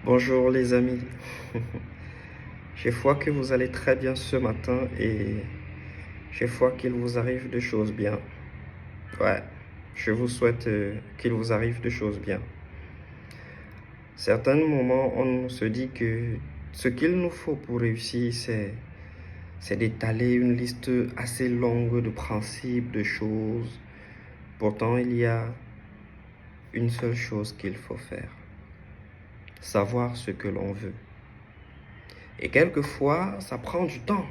Bonjour les amis, j'ai foi que vous allez très bien ce matin et j'ai foi qu'il vous arrive de choses bien. Ouais, je vous souhaite qu'il vous arrive de choses bien. Certains moments, on se dit que ce qu'il nous faut pour réussir, c'est d'étaler une liste assez longue de principes, de choses. Pourtant, il y a une seule chose qu'il faut faire, savoir ce que l'on veut. Et quelquefois, ça prend du temps.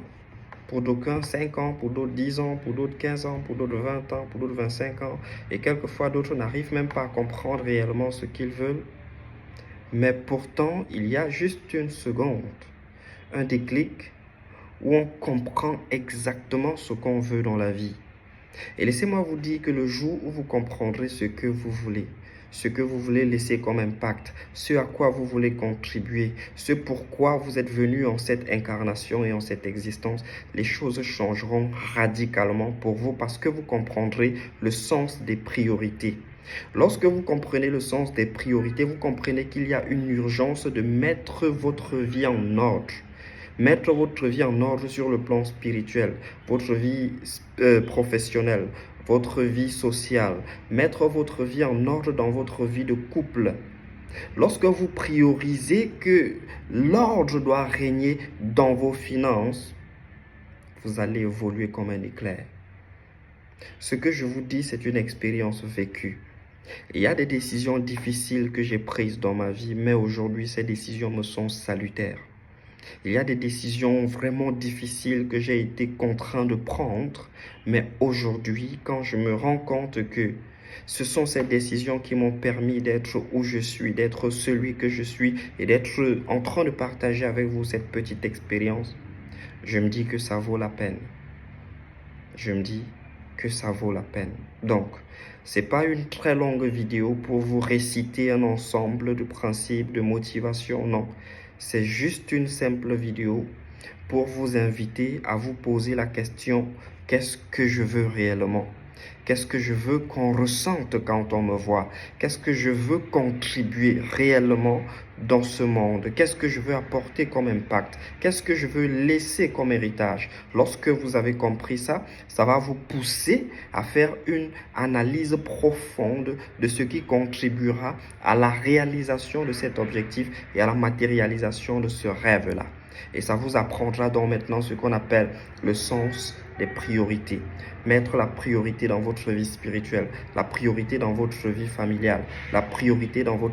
Pour d'aucuns, 5 ans, pour d'autres 10 ans, pour d'autres 15 ans, pour d'autres 20 ans, pour d'autres 25 ans. Et quelquefois, d'autres n'arrivent même pas à comprendre réellement ce qu'ils veulent. Mais pourtant, il y a juste une seconde, un déclic, où on comprend exactement ce qu'on veut dans la vie. Et laissez-moi vous dire que le jour où vous comprendrez ce que vous voulez laisser comme impact, ce à quoi vous voulez contribuer, ce pourquoi vous êtes venu en cette incarnation et en cette existence, les choses changeront radicalement pour vous parce que vous comprendrez le sens des priorités. Lorsque vous comprenez le sens des priorités, vous comprenez qu'il y a une urgence de mettre votre vie en ordre. Mettre votre vie en ordre sur le plan spirituel, votre vie professionnelle, votre vie sociale, mettre votre vie en ordre dans votre vie de couple. Lorsque vous priorisez que l'ordre doit régner dans vos finances, vous allez évoluer comme un éclair. Ce que je vous dis, c'est une expérience vécue. Il y a des décisions difficiles que j'ai prises dans ma vie, mais aujourd'hui, ces décisions me sont salutaires. Il y a des décisions vraiment difficiles que j'ai été contraint de prendre, mais aujourd'hui, quand je me rends compte que ce sont ces décisions qui m'ont permis d'être où je suis, d'être celui que je suis et d'être en train de partager avec vous cette petite expérience, je me dis que ça vaut la peine. Je me dis que ça vaut la peine. Donc, ce n'est pas une très longue vidéo pour vous réciter un ensemble de principes, de motivation, non. C'est juste une simple vidéo pour vous inviter à vous poser la question, qu'est-ce que je veux réellement? Qu'est-ce que je veux qu'on ressente quand on me voit? Qu'est-ce que je veux contribuer réellement dans ce monde? Qu'est-ce que je veux apporter comme impact? Qu'est-ce que je veux laisser comme héritage? Lorsque vous avez compris ça, ça va vous pousser à faire une analyse profonde de ce qui contribuera à la réalisation de cet objectif et à la matérialisation de ce rêve-là. Et ça vous apprendra donc maintenant ce qu'on appelle le sens des priorités. Mettre la priorité dans votre vie spirituelle, la priorité dans votre vie familiale, la priorité dans votre